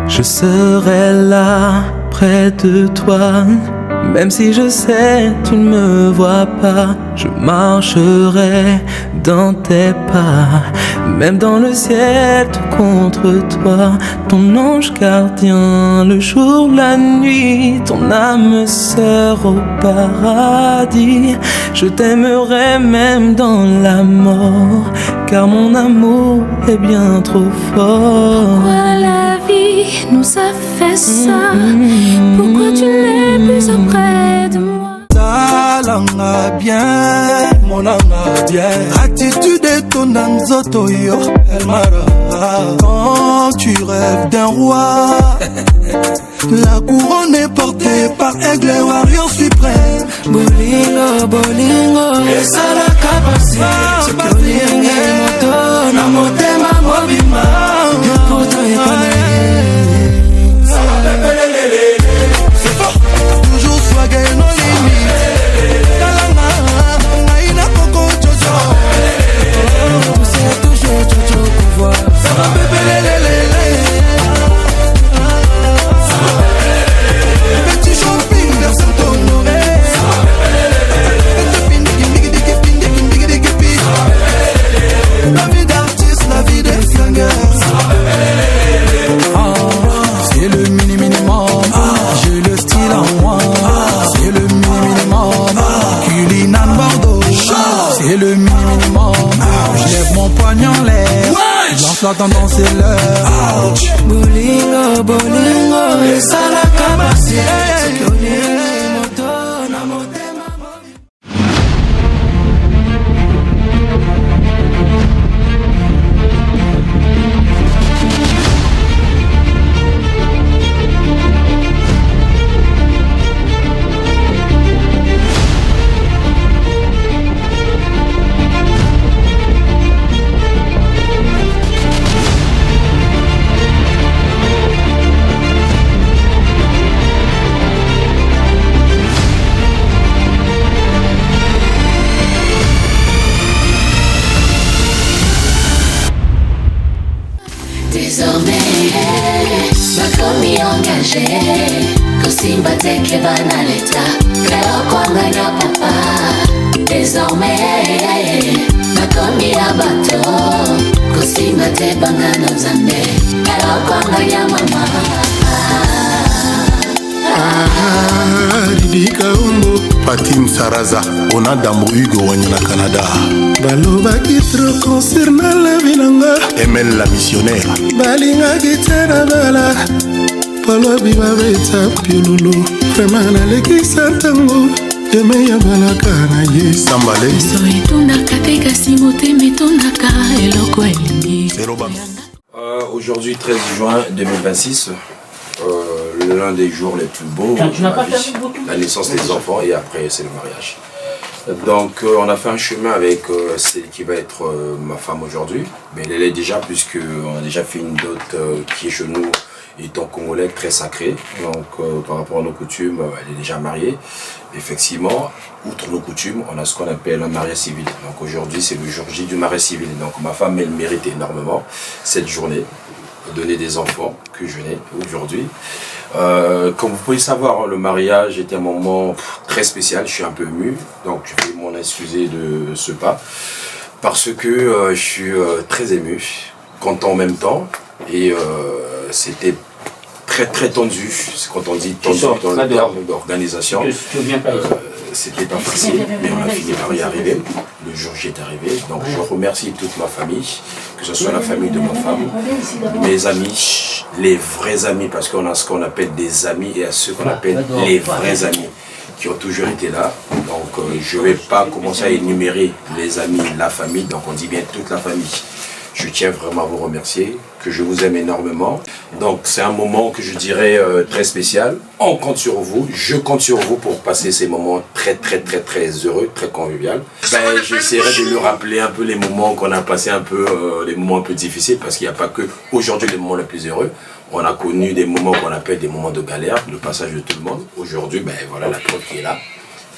Je serai là près de toi. Même si je sais tu ne me vois pas, je marcherai dans tes pas. Même dans le ciel tout contre toi, ton ange gardien le jour, la nuit, ton âme sœur au paradis. Je t'aimerai même dans la mort, car mon amour est bien trop fort. Pourquoi la vie nous a fait ça? Pourquoi tu n'es plus auprès de moi? Talanga bien, mon anga bien. Attitude de ton anzoto yo, El Mara. Quand tu rêves d'un roi, la couronne est portée par Aigle et Warrior suprême. Bolingo, bolingo, esa la capacité. Ce que olingi moto, na motema mobima. Yopoto epane. Toujours swagger no limite. Talanga, naina koko jojo. C'est toujours jojo pouvoir. Ça va bébé lélé. Petit shopping vers Saint-Honoré. La vie d'artiste, la vie des flingueurs. C'est le minimum. J'ai le style en moi. C'est le minimum. Culinan Bordeaux. C'est le minimum. Je lève mon poignet en l'air. Lance la tendance, c'est l'heure. Bolingo, bolingo, esa la capacité. Ce que olingi moto, na motema mobima. Désormais, ma commis engagée, Kosimba teke bana l'état, Kero kwanganya papa. Désormais, ma commis à bateau, Kosimba te bangana nzambe, Kero kwanganya mama. Didi Kaumbo Patim Saraza Ona Dambo Hugo Wanyana Canada Baloba Kitro concernant la Vinanga Emel la missionnaire Balinga Gitana Bala Palo Biba Beta Piololo Fremana Leki Santango Emeya Balakana Ye Sambale Soitunda Kateka Simote Metondaka Eloko Elingi. Aujourd'hui 13 juin 2026, l'un des jours les plus beaux de ma vie, la naissance des enfants et après c'est le mariage. Donc on a fait un chemin avec celle qui va être ma femme aujourd'hui, mais elle est déjà puisqu'on a déjà fait une dot qui est chez nous étant congolais très sacrée, donc par rapport à nos coutumes elle est déjà mariée. Effectivement, outre nos coutumes, on a ce qu'on appelle un mariage civil. Donc aujourd'hui c'est le jour J du mariage civil, donc ma femme elle mérite énormément cette journée, donner des enfants que je n'ai aujourd'hui. Comme vous pouvez savoir, le mariage était un moment très spécial, je suis un peu ému, donc je vais m'en excuser de ce pas, parce que je suis très ému, content en même temps, et c'était très tendu, c'est quand on dit tendu dans le terme d'organisation. C'était pas facile, mais on a fini par y arriver. Le jour J est arrivé, donc je remercie toute ma famille, que ce soit la famille de ma femme, mes amis, les vrais amis, parce qu'on a ce qu'on appelle des amis et à ceux qu'on appelle les vrais amis, qui ont toujours été là. Donc je ne vais pas commencer à énumérer les amis, la famille, donc on dit bien toute la famille. Je tiens vraiment à vous remercier, que je vous aime énormément. Donc c'est un moment que je dirais très spécial. On compte sur vous, je compte sur vous pour passer ces moments très heureux, très convivial. J'essaierai de lui rappeler un peu les moments qu'on a passés, un peu les moments un peu difficiles, parce qu'il n'y a pas que aujourd'hui les moments les plus heureux. On a connu des moments qu'on appelle des moments de galère, le passage de tout le monde. Aujourd'hui, voilà la preuve qui est là.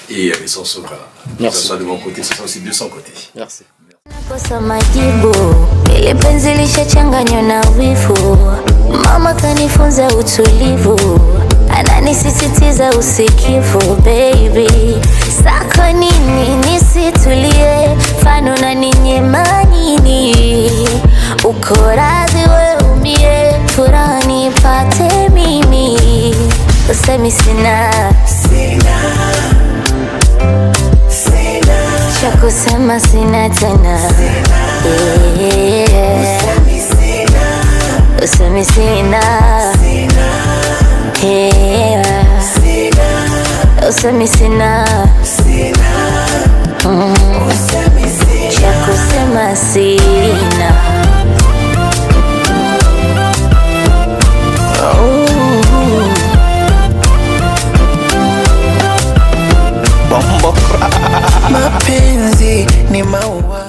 Et ils s'en sauvera. Que ce soit de mon côté, ce soit aussi de son côté. Merci. Nakosa majibu, ile penzi lishachanganywa na wivu. Mama kanifunza utulivu, ananisisitiza usikivu. Baby, sako nini nisitulie, fano na ninyema nini? Uko radhi we umie, furaha nipate mimi. Usemi sina cha kusema, sina tena. Usemi sina, usemi sina cha kusema, sina. Mapenzi ni maua.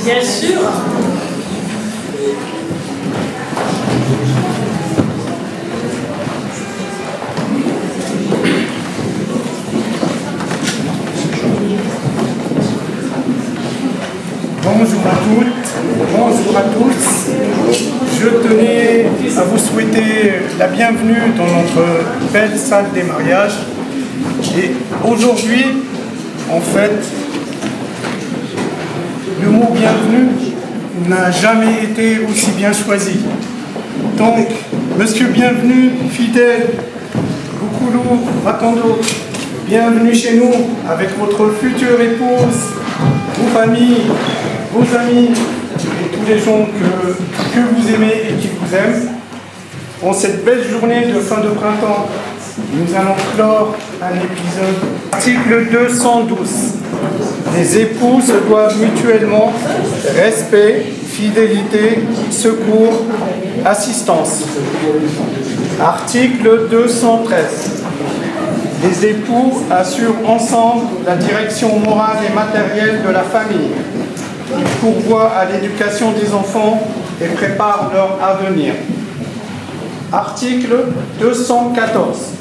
Bien sûr. Bonjour à toutes, bonjour à tous. Je tenais à vous souhaiter la bienvenue dans notre belle salle des mariages. Et aujourd'hui, en fait, le mot bienvenue n'a jamais été aussi bien choisi. Donc, Monsieur Bienvenu, fidèle, Boukoulou Makondo, bienvenue chez nous avec votre future épouse, vos familles, vos amis et tous les gens que vous aimez et qui vous aiment. En cette belle journée de fin de printemps, nous allons clore un épisode. Article 212. Les époux se doivent mutuellement respect, fidélité, secours, assistance. Article 213. Les époux assurent ensemble la direction morale et matérielle de la famille. Ils pourvoient à l'éducation des enfants et préparent leur avenir. Article 214.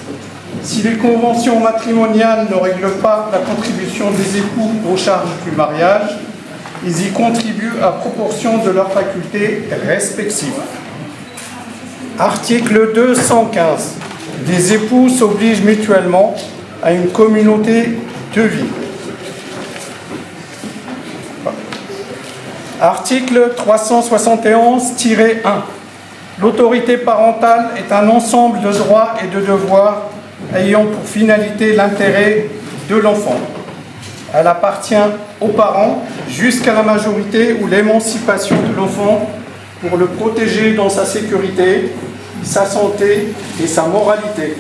Si les conventions matrimoniales ne règlent pas la contribution des époux aux charges du mariage, ils y contribuent à proportion de leurs facultés respectives. Article 215. Les époux s'obligent mutuellement à une communauté de vie. Article 371-1. L'autorité parentale est un ensemble de droits et de devoirs ayant pour finalité l'intérêt de l'enfant. Elle appartient aux parents jusqu'à la majorité ou l'émancipation de l'enfant pour le protéger dans sa sécurité, sa santé et sa moralité,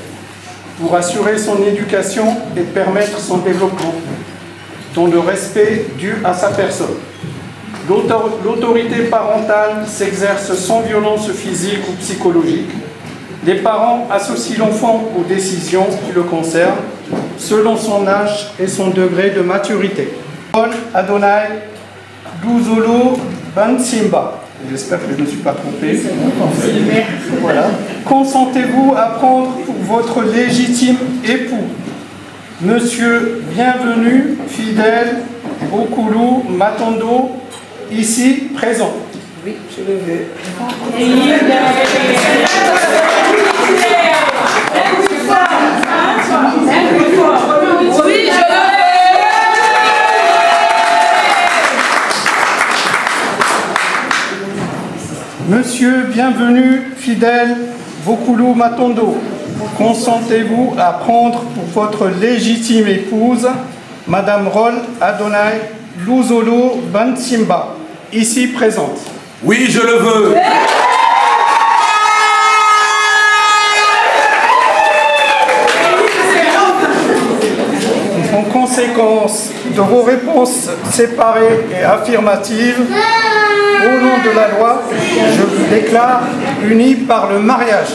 pour assurer son éducation et permettre son développement. dans le respect dû à sa personne. L'autorité parentale s'exerce sans violence physique ou psychologique. Les parents associent l'enfant aux décisions qui le concernent selon son âge et son degré de maturité. Paul Adonai Luzolo Bansimba. J'espère que je ne me suis pas trompé. Voilà. Consentez-vous à prendre pour votre légitime époux Monsieur Bienvenu Fidèle Okulu Matondo, ici présent? Oui, je le veux. Monsieur Bienvenu Fidèle Okulu Matondo, consentez-vous à prendre pour votre légitime épouse Madame Rol Adonai Luzolo Bansimba, ici présente? Oui, je le veux. En conséquence de vos réponses séparées et affirmatives, au nom de la loi, je vous déclare unis par le mariage.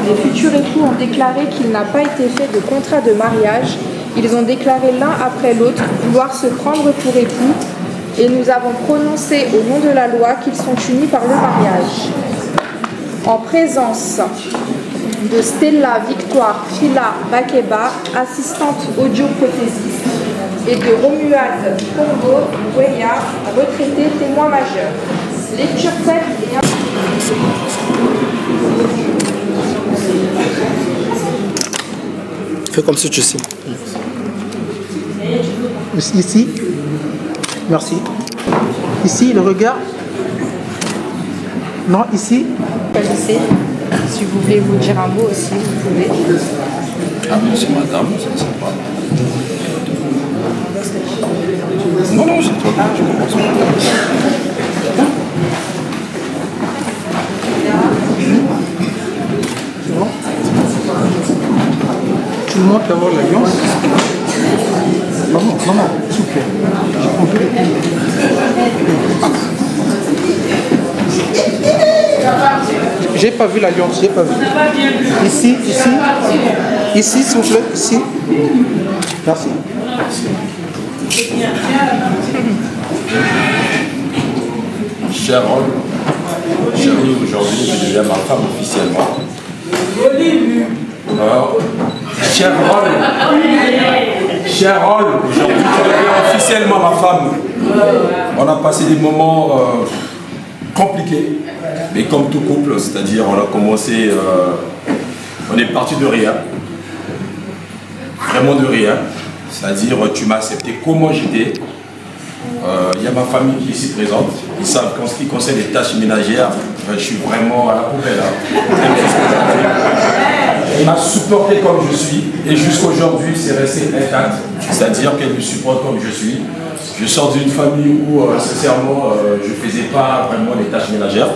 Les futurs époux ont déclaré qu'il n'a pas été fait de contrat de mariage. Ils ont déclaré l'un après l'autre vouloir se prendre pour époux et nous avons prononcé au nom de la loi qu'ils sont unis par le mariage. En présence de Stella Victoire Fila Bakeba, assistante audioprothésiste, et de Romuald Congo Weya, retraité témoin majeur. Lecture faite et... Fais comme si tu sais. Ici. Merci. Ici, le regard. Non, ici. Choisissez. Si vous voulez vous dire un mot aussi, vous pouvez. Ah, c'est madame, ça ne sait pas. Non, non, c'est toi. Je commence pas. Tu me montres d'abord l'alliance. Maman, s'il vous plaît. J'ai compris les pays. J'ai pas vu l'alliance, j'ai pas vu. Ici, s'il vous plaît, ici. Merci. Cher Rol, chérie, aujourd'hui, je deviens ma femme officiellement. Alors, cher Rol, aujourd'hui, tu deviens officiellement ma femme. On a passé des moments compliqués, mais comme tout couple, c'est-à-dire on a commencé, on est parti de rien, vraiment de rien, c'est-à-dire tu m'as accepté comment j'étais. Il y a ma famille qui est ici présente, ils savent qu'en ce qui concerne les tâches ménagères, je suis vraiment à la poubelle. Elle m'a supporté comme je suis et jusqu'aujourd'hui c'est resté intact, c'est-à-dire qu'elle me supporte comme je suis. Je sors d'une famille où sincèrement je ne faisais pas vraiment les tâches ménagères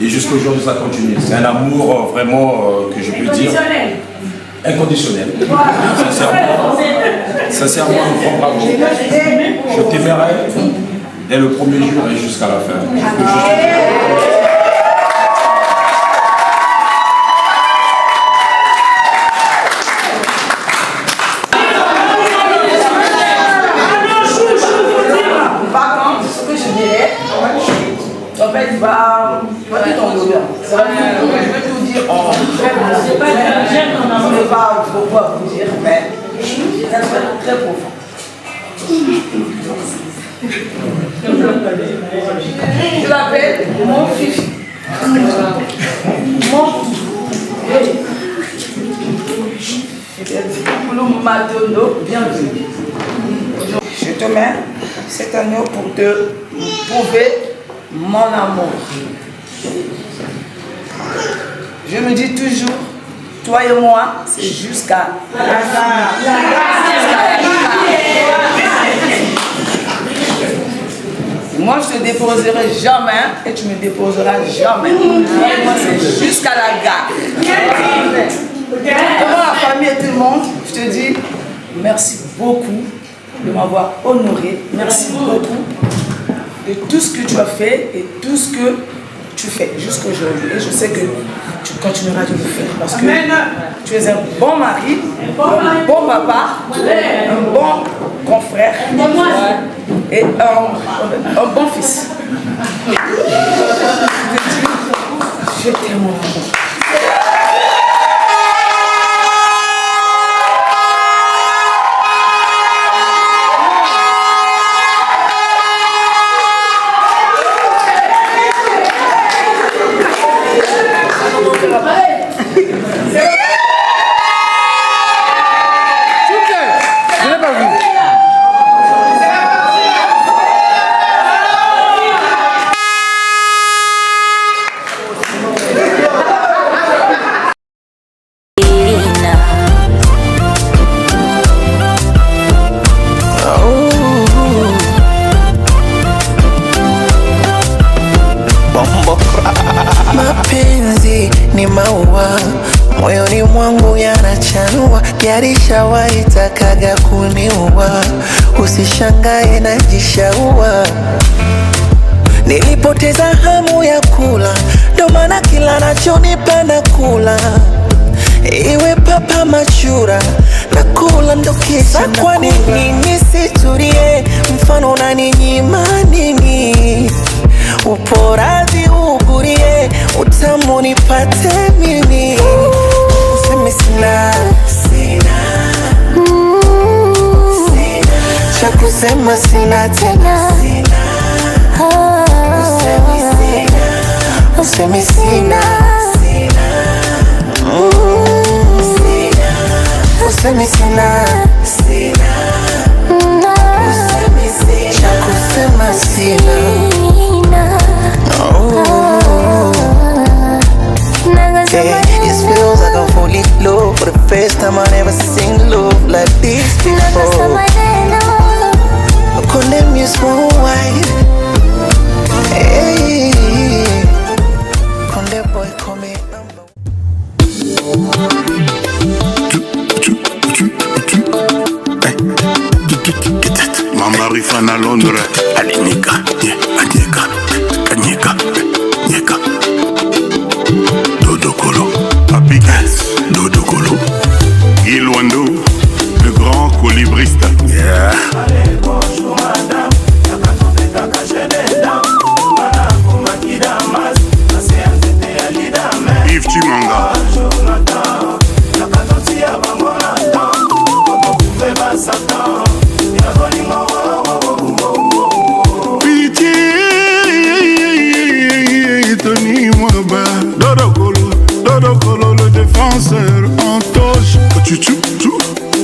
et jusqu'aujourd'hui ça continue. C'est un amour vraiment que je peux dire inconditionnel. Sincèrement, un grand bravo. Je t'aimerai dès le premier jour et jusqu'à la fin. Par contre, ce que je dirais, en fait, va tout en odeur. Je vais tout dire en très bon. Je ne sais pas pourquoi vous dire, mais ça serait très profond. Je l'appelle mon fils. Mon Matondo, bienvenue. Je te mets cet anneau pour te prouver mon amour. Je me dis toujours, toi et moi, c'est jusqu'à la fin. Moi, je te déposerai jamais et tu me déposeras jamais. Moi, c'est jusqu'à la gare. Devant la famille et tout le monde, je te dis, merci beaucoup de m'avoir honoré. Merci beaucoup de tout ce que tu as fait et tout ce que tu fais jusqu'aujourd'hui. Et je sais que tu continueras de le faire parce que tu es un bon mari, un bon papa, un bon confrère et un bon fils. Je t'aime, mon amour. Mapenzi ni maua, moyoni mwangu yanachanua, yarishawahi takaga kuniua, usishangae najishaua. Nilipoteza hamu ya kula, ndo maana kila nachonipa na kula, iwe papa machura na kula ndo kisha na kwa nini nisitulie, mfano unaninyima nini? Upo radhi ugurie, utamu nipate mimi. Useme sina, cha kusema sina tena. Useme sina, useme sina, cha kusema sina. Yeah, it feels like I'm fully in love. For the first time I never seen love like this before. I couldn't miss more wine. Hey, Conde boy come in. Mama Rifana Londres. Allez, Nika, Nika, Nika, Nika. Dodo Kolo, Papi Gas, Dodo Kolo. Guy Loando, le grand colibriste. Yeah. Allez, bonjour madame. Yves Chimanga. Dodo Kolo, le défenseur en toche.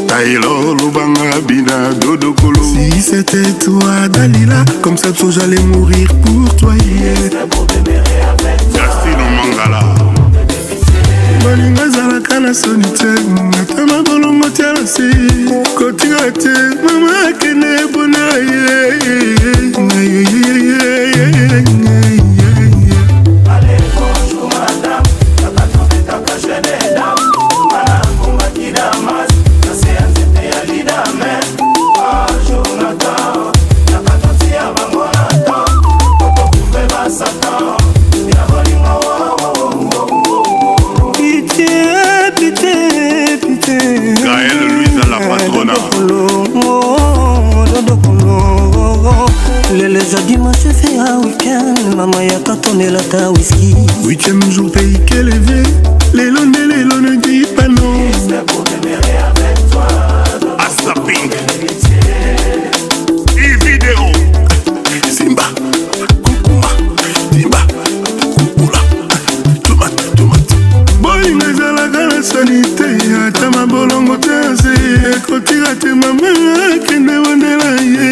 Taïlo, Lubanga, Bina, Dodo Kolo. Si c'était toi, Dalila, comme ça, j'allais mourir pour toi. Justin Mangala. Balinga zalaka na sonite, natama bolongo tiala se. Kotika te, mama kene bona Le jeudi moi je fais un week-end, maman y'a qu'à tourner la ta whisky. 8e jour pays qu'elle est vie, les lones ne dit pas non. C'est pour demeurer avec toi. Asaping vidéo Simba Kukuma Simba Kukula Tomate Boy nezalaka na sanité, ata mabolongo te se kotira te mama kende wandela ye.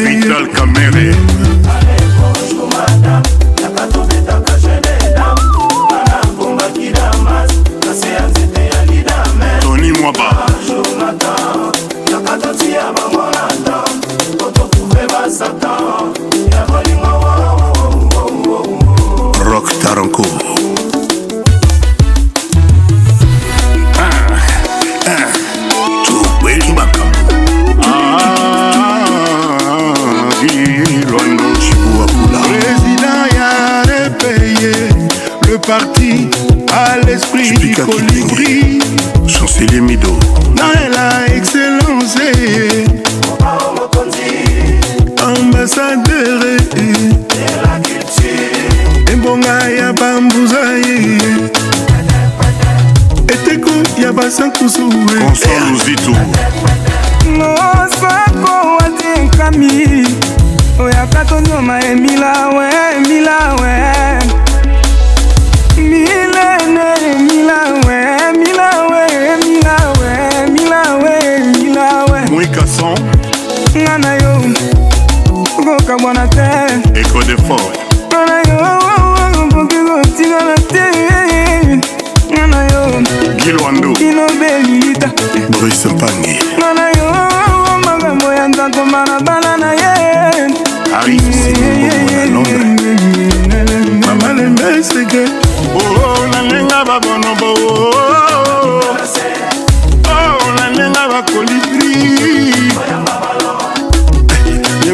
Vital Kamere. Allez, bonjour madame. Nakatobeta kajene dam. Manabumba kidamas. Naseya nzete ya lidame. Tony Mwaba. Jonathan. Nakatotia bangonata. Kotokuve ba Satan. Ya bolingo. Rock Taranko. parti à l'esprit du colibri. Chancelier Mido Naela Excellence ambassadeur de la culture Embonga ya Bambouzaye Eteko ya Basankusuwe Console Luzitu Nosako watenkami Oyakato nyoma emilawe emilawe Milene milawe milawe milawe milawe milawe Mouika son Ngana yo Goka bwana te Echo de fort Ngana yo Gokigo tigana te Ngana yo Gilwando Kino belita Bruce Mpangi Ngana yo Magambo ya ntanko mana banana ye Arif Simbo à Londres Mama Lembeseke Oh nalenga babonobo Oh nalenga bakolibri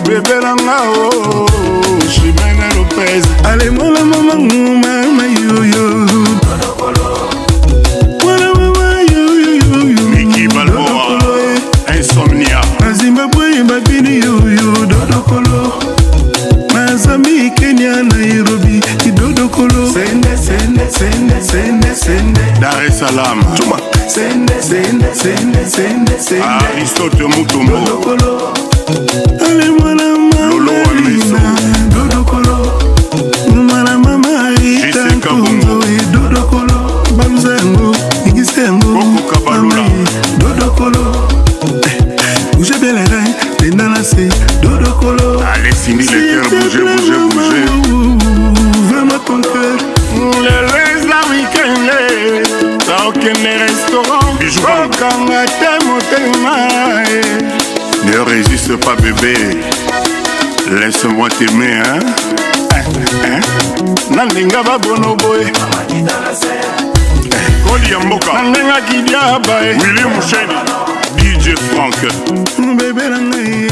Bébé Langao, Chimène Lopez. Allez, moi la maman, maman, yo yo. Voilà, maman, yo yo yo. Mickey Balboa, Insomnia. Zimbabwe, Babini, yo yo, Dodokolo. Mazambi, Kenya, Nairobi, Dodokolo. Sende, sende, sende, sende, sende. Dar es Salaam. Tuma. Sende, sende, sende, sende, sende. Aristote Mutombo. Dodokolo. Allez moi la mama Dodokolo Mala mama Itankunzo Dodokolo Bamzango Igisengo Koko Kabalula Dodokolo Bougez bien les reins Les nanasé Dodokolo Allez Cindy les cœurs bougez, bougez, bougez Ouvre-moi ton cœur Les week-ends T'as aucun restaurant Bijou Kanga Temo Temae ne résiste pas bébé, laisse-moi t'aimer hein. Nandenga babonoboe Koli Yamboka Nandenga Kidiabae Willy Moucheni DJ Frank Bébé nangaye